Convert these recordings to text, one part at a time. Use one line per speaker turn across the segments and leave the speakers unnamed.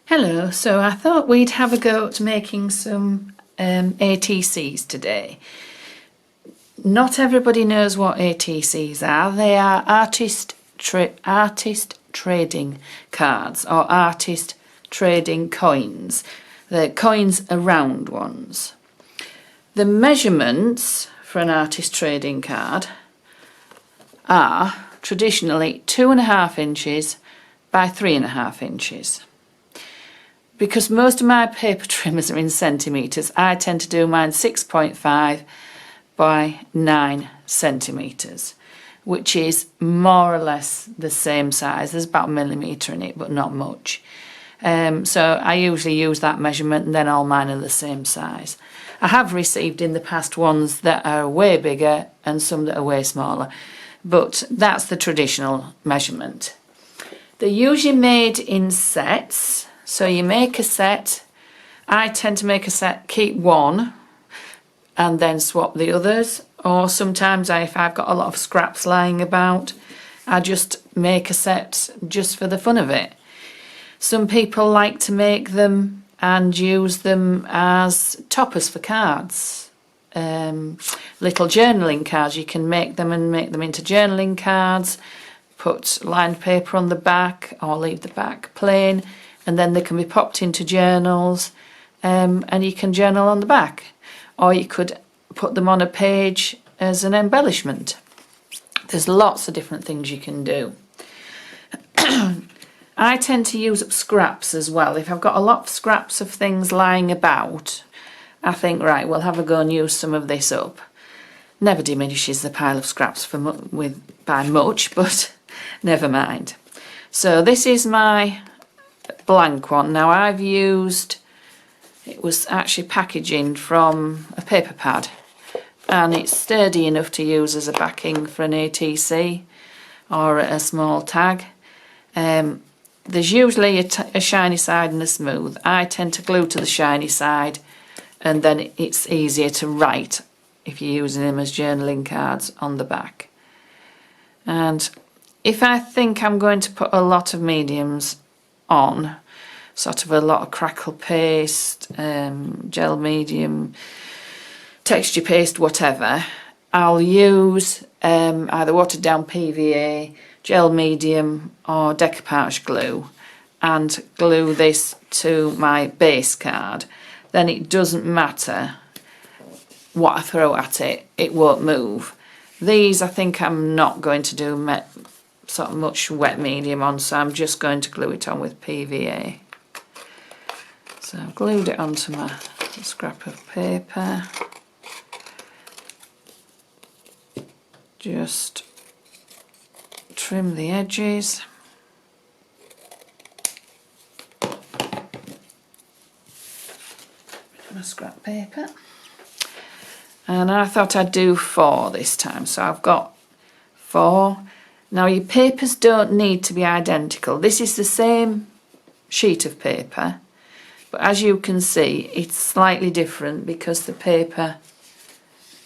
Hello, so I thought we'd have a go at making some ATCs today. Not everybody knows what ATCs are. They are artist trading cards or artist trading coins. The coins are round ones. The measurements for an artist trading card are traditionally 2.5 inches by 3.5 inches. Because most of my paper trimmers are in centimetres, I tend to do mine 6.5 by 9 centimetres, which is more or less the same size. There's about a millimetre in it, but not much. So I usually use that measurement, and then all mine are the same size. I have received in the past ones that are way bigger and some that are way smaller, but that's the traditional measurement. They're usually made in sets. So you make a set. I tend to make a set, keep one and then swap the others, or sometimes if I've got a lot of scraps lying about, I just make a set just for the fun of it. Some people like to make them and use them as toppers for cards. Little journaling cards, you can make them and make them into journaling cards, put lined paper on the back or leave the back plain, and then they can be popped into journals, and you can journal on the back, or you could put them on a page as an embellishment. There's lots of different things you can do. I tend to use up scraps as well. If I've got a lot of scraps of things lying about, I think, right, we'll have a go and use some of this up. Never diminishes the pile of scraps by much, but never mind. So this is my blank one. Now I've used, it was actually packaging from a paper pad, and it's sturdy enough to use as a backing for an ATC or a small tag. There's usually a shiny side and a smooth. I tend to glue to the shiny side, and then it's easier to write if you're using them as journaling cards on the back. And if I think I'm going to put a lot of mediums on, sort of a lot of crackle paste, gel medium, texture paste, whatever, I'll use either watered down PVA, gel medium or decoupage glue, and glue this to my base card. Then it doesn't matter what I throw at it, it won't move. These I think I'm not going to do sort of much wet medium on, so I'm just going to glue it on with PVA. So I've glued it onto my scrap of paper. Just trim the edges. My scrap paper. And I thought I'd do 4 this time, so I've got 4. Now your papers don't need to be identical. This is the same sheet of paper, but as you can see it's slightly different because the paper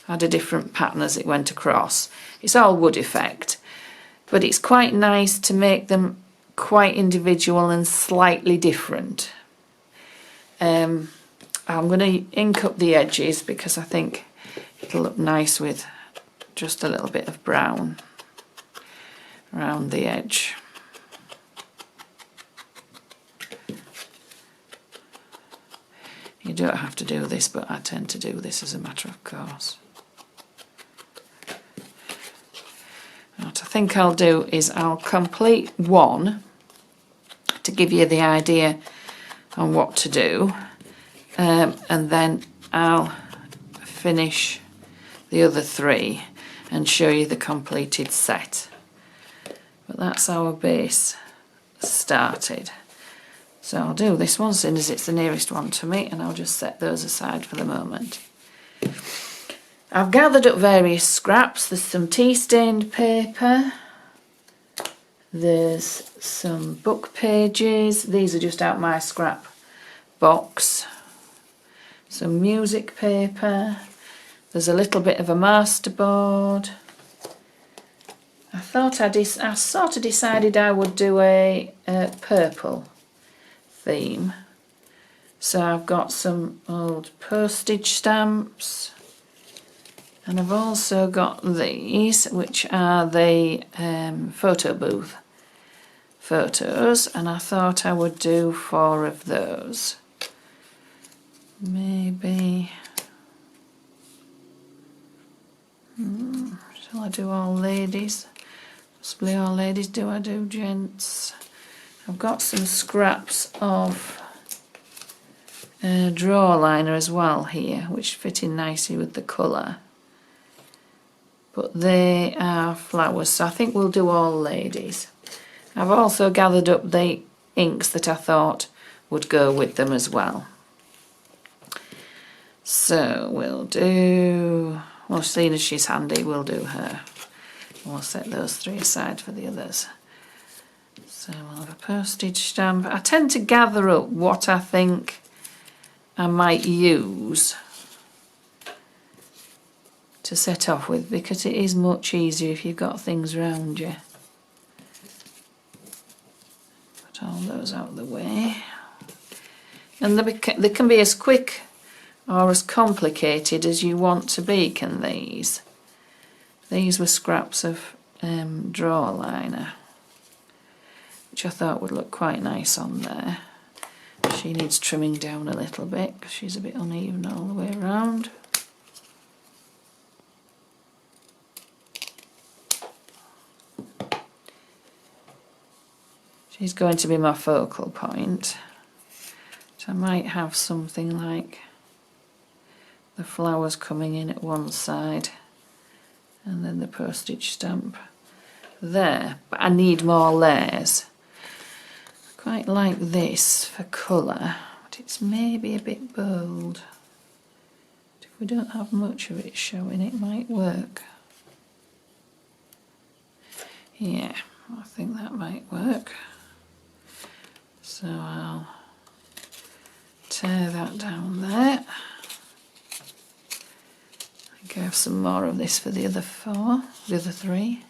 had a different pattern as it went across. It's all wood effect, but it's quite nice to make them quite individual and slightly different. I'm going to ink up the edges because I think it'll look nice with just a little bit of brown around the edge. You don't have to do this, but I tend to do this as a matter of course. What I think I'll do is I'll complete one to give you the idea on what to do, and then I'll finish the other 3 and show you the completed set. But that's our base started. So I'll do this one soon as it's the nearest one to me, and I'll just set those aside for the moment. I've gathered up various scraps. There's some tea stained paper, there's some book pages, these are just out my scrap box, some music paper, there's a little bit of a masterboard. I sort of decided I would do a purple theme. So I've got some old postage stamps, and I've also got these, which are the photo booth photos, and I thought I would do 4 of those. Maybe, shall I do all ladies? Possibly all ladies. Do I do gents? I've got some scraps of drawer liner as well here, which fit in nicely with the colour. But they are flowers, so I think we'll do all ladies. I've also gathered up the inks that I thought would go with them as well. So we'll do, well, seeing as she's handy, we'll do her. We'll set those 3 aside for the others. So we'll have a postage stamp. I tend to gather up what I think I might use to set off with, because it is much easier if you've got things around you. Put all those out of the way. And they can be as quick or as complicated as you want to be, can these? These were scraps of drawer liner, which I thought would look quite nice on there. She needs trimming down a little bit because she's a bit uneven all the way around. She's going to be my focal point. So I might have something like the flowers coming in at one side and then the postage stamp there. But I need more layers. I quite like this for colour, but it's maybe a bit bold. But if we don't have much of it showing, it might work. Yeah, I think that might work. So I'll tear that down there. I think I have some more of this for the other 4, the other 3.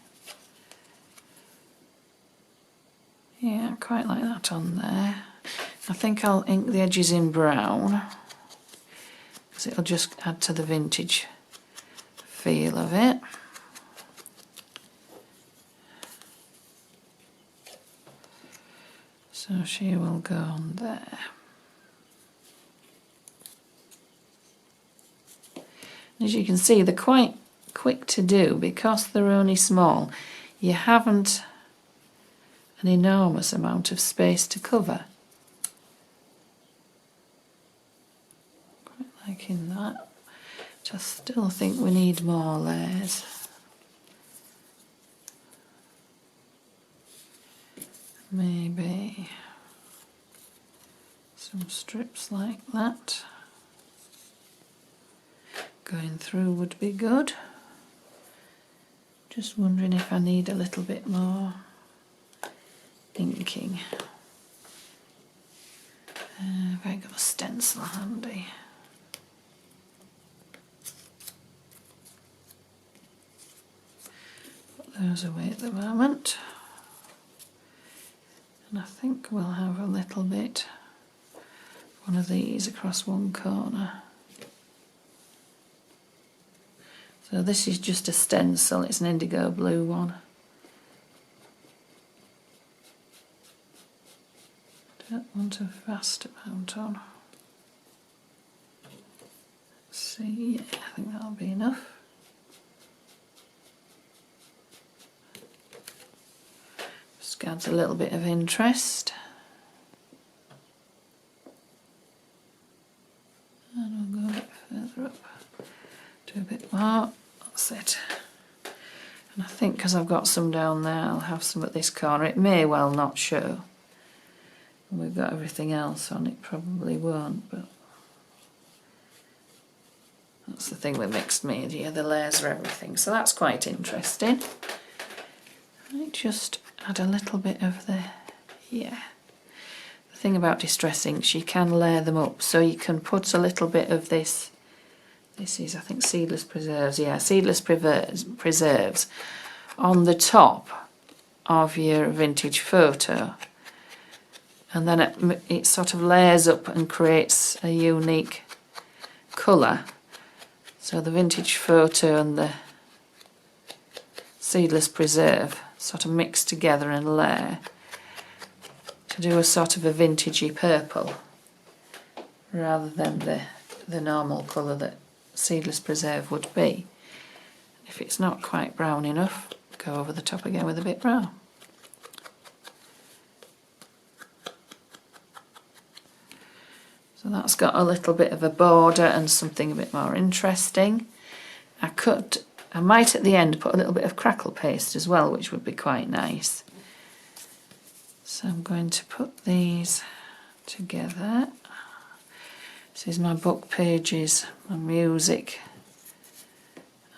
Yeah, I quite like that on there. I think I'll ink the edges in brown because it'll just add to the vintage feel of it. So she will go on there. As you can see, they're quite quick to do because they're only small. You haven't an enormous amount of space to cover. Quite liking that. But I still think we need more layers. Maybe some strips like that. Going through would be good. Just wondering if I need a little bit more inking. Have I got a stencil handy? Put those away at the moment. And I think we'll have a little bit, one of these across one corner. So this is just a stencil, it's an indigo blue one. Don't want a vast amount on. Let's see, yeah, I think that'll be enough. Just adds a little bit of interest. And we'll go a bit further up. Do a bit more. That's it. And I think because I've got some down there, I'll have some at this corner. It may well not show. And we've got everything else on, it probably won't, but that's the thing with mixed media, the layers are everything. So that's quite interesting. I might just add a little bit of the, yeah. The thing about distress inks, you can layer them up, so you can put a little bit of this. This is, I think, Seedless Preserves. Yeah, Seedless Preserves on the top of your vintage photo. and then it sort of layers up and creates a unique colour. So the vintage photo and the seedless preserve sort of mix together and layer to do a sort of a vintagey purple, rather than the normal colour that seedless preserve would be. If it's not quite brown enough, go over the top again with a bit brown. So that's got a little bit of a border and something a bit more interesting. I might at the end put a little bit of crackle paste as well, which would be quite nice. So I'm going to put these together. This is my book pages, my music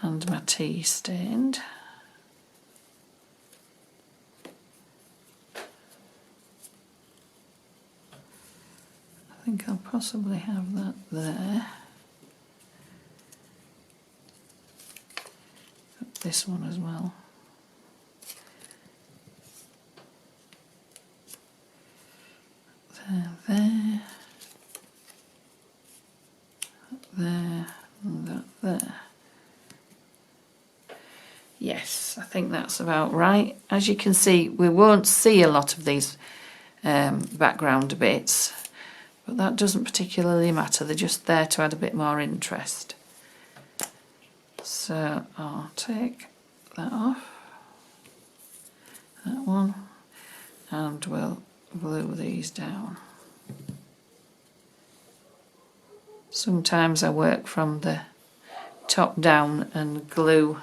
and my tea stand. I think I'll possibly have that there. Put this one as well. There, there, and that there. Yes, I think that's about right. As you can see, we won't see a lot of these background bits, but that doesn't particularly matter. They're just there to add a bit more interest. So I'll take that off, that one, and we'll glue these down. Sometimes I work from the top down and glue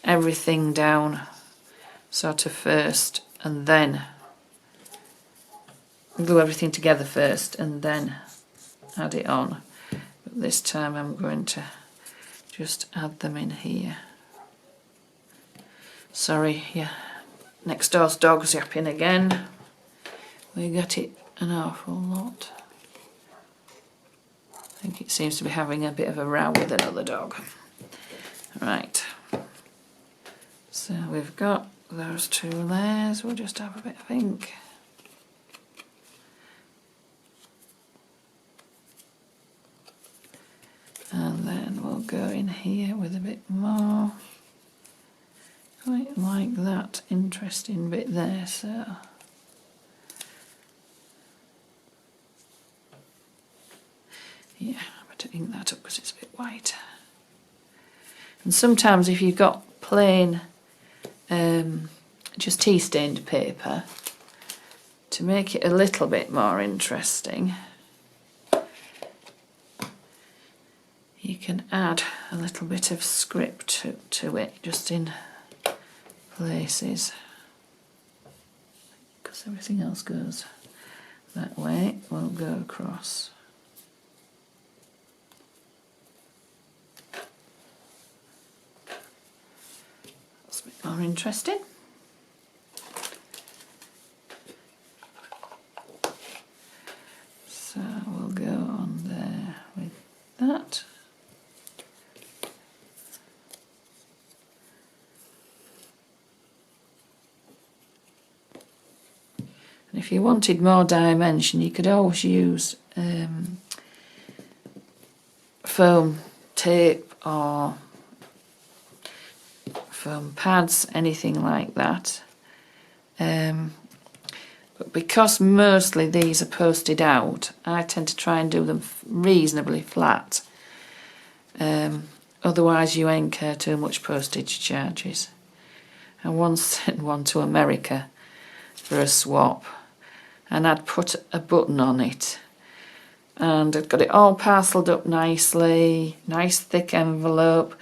everything down sort of first, and then glue everything together first and then add it on. But this time I'm going to just add them in here. Sorry, yeah, next door's dog's yapping again. We got it an awful lot. I think it seems to be having a bit of a row with another dog. Right, so we've got those two layers. We'll just have a bit of ink. And then we'll go in here with a bit more. Quite like that interesting bit there, so. Yeah, I better ink that up because it's a bit white. And sometimes if you've got plain, just tea stained paper, to make it a little bit more interesting, you can add a little bit of script to it, just in places, because everything else goes that way. We'll go across. That's a bit more interesting. So we'll go on there with that. If you wanted more dimension, you could always use foam tape or foam pads, anything like that. But because mostly these are posted out, I tend to try and do them reasonably flat. Otherwise you incur too much postage charges. I once sent one to America for a swap, and I'd put a button on it, and I'd got it all parcelled up nicely, nice thick envelope,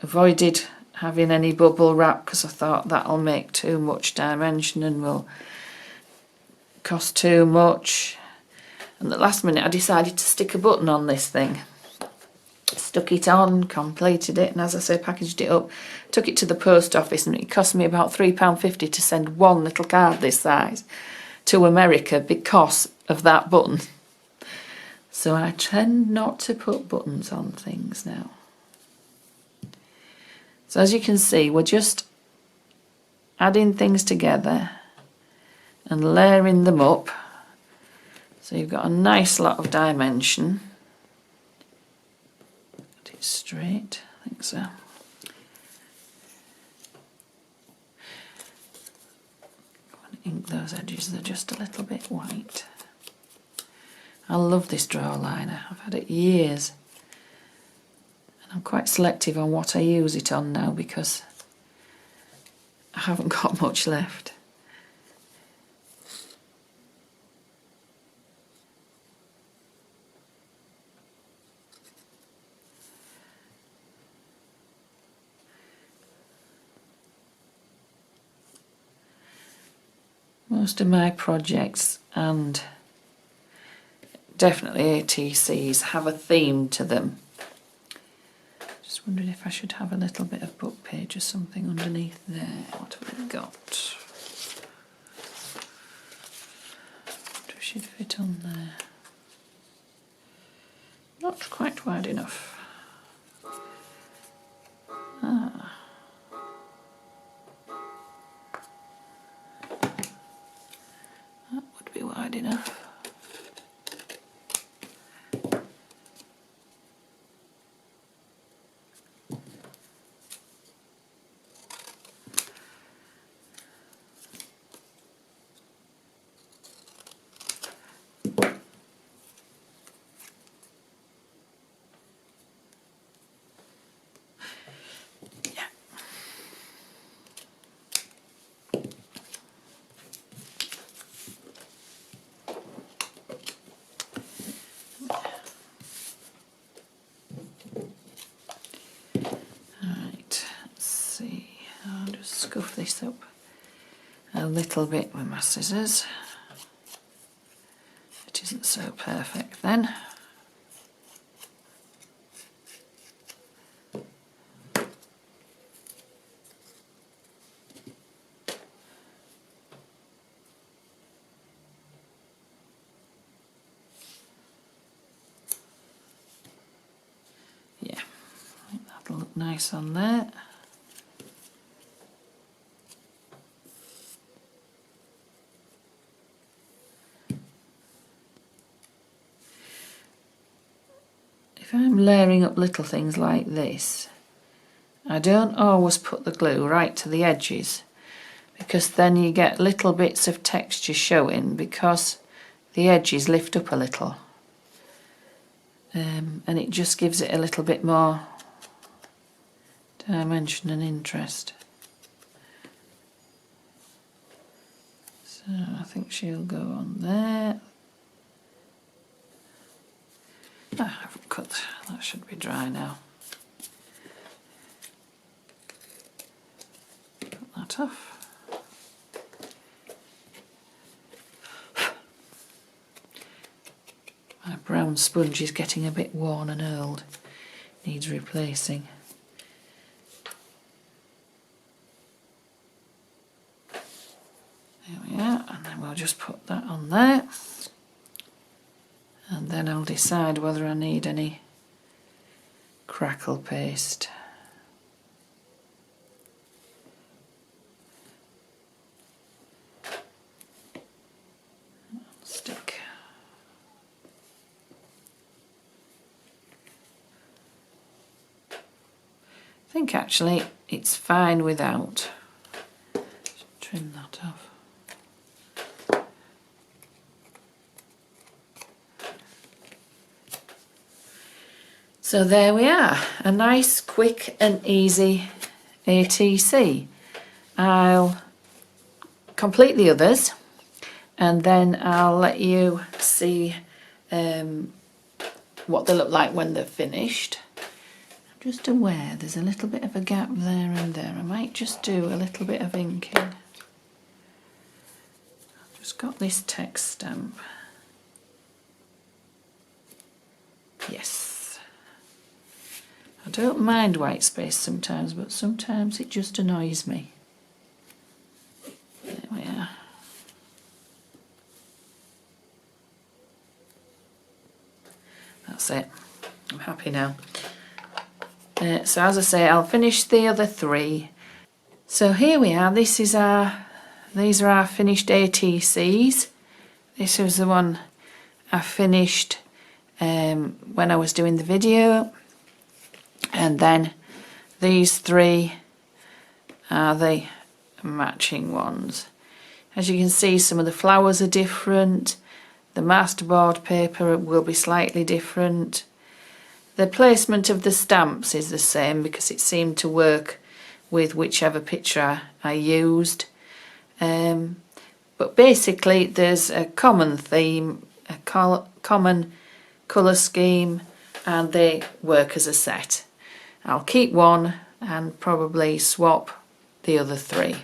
avoided having any bubble wrap because I thought that'll make too much dimension and will cost too much. And at the last minute I decided to stick a button on this thing. Stuck it on, completed it, and as I say, packaged it up, took it to the post office, and it cost me about £3.50 to send one little card this size to America because of that button. So I tend not to put buttons on things now. So as you can see, we're just adding things together and layering them up So you've got a nice lot of dimension. Get it straight, I think so. Ink those edges, they're just a little bit white. I love this draw liner, I've had it years. And I'm quite selective on what I use it on now because I haven't got much left. Most of my projects, and definitely ATCs, have a theme to them. Just wondering if I should have a little bit of book page or something underneath there. What have we got? What should fit on there? Not quite wide enough. Ah. That would be wide enough. Scuff this up a little bit with my scissors. It isn't so perfect then. Yeah, I think that'll look nice on there. If I'm layering up little things like this, I don't always put the glue right to the edges because then you get little bits of texture showing because the edges lift up a little, and it just gives it a little bit more dimension and interest. So I think she'll go on there. I haven't cut, that should be dry now. Cut that off. My brown sponge is getting a bit worn and old, needs replacing. There we are, and then we'll just put that on there. And then I'll decide whether I need any crackle paste. Stick. I think actually it's fine without. Just trim that off. So there we are, a nice, quick and easy ATC. I'll complete the others and then I'll let you see what they look like when they're finished. I'm just aware there's a little bit of a gap there and there. I might just do a little bit of inking. I've just got this text stamp. Yes. I don't mind white space sometimes, but sometimes it just annoys me. There we are. That's it. I'm happy now. So as I say, I'll finish the other three. So here we are. These are our finished ATCs. This was the one I finished when I was doing the video, and then these three are the matching ones. As you can see, some of the flowers are different, the masterboard paper will be slightly different. The placement of the stamps is the same because it seemed to work with whichever picture I used. But basically there's a common theme, a common colour scheme, and they work as a set. I'll keep one and probably swap the other three.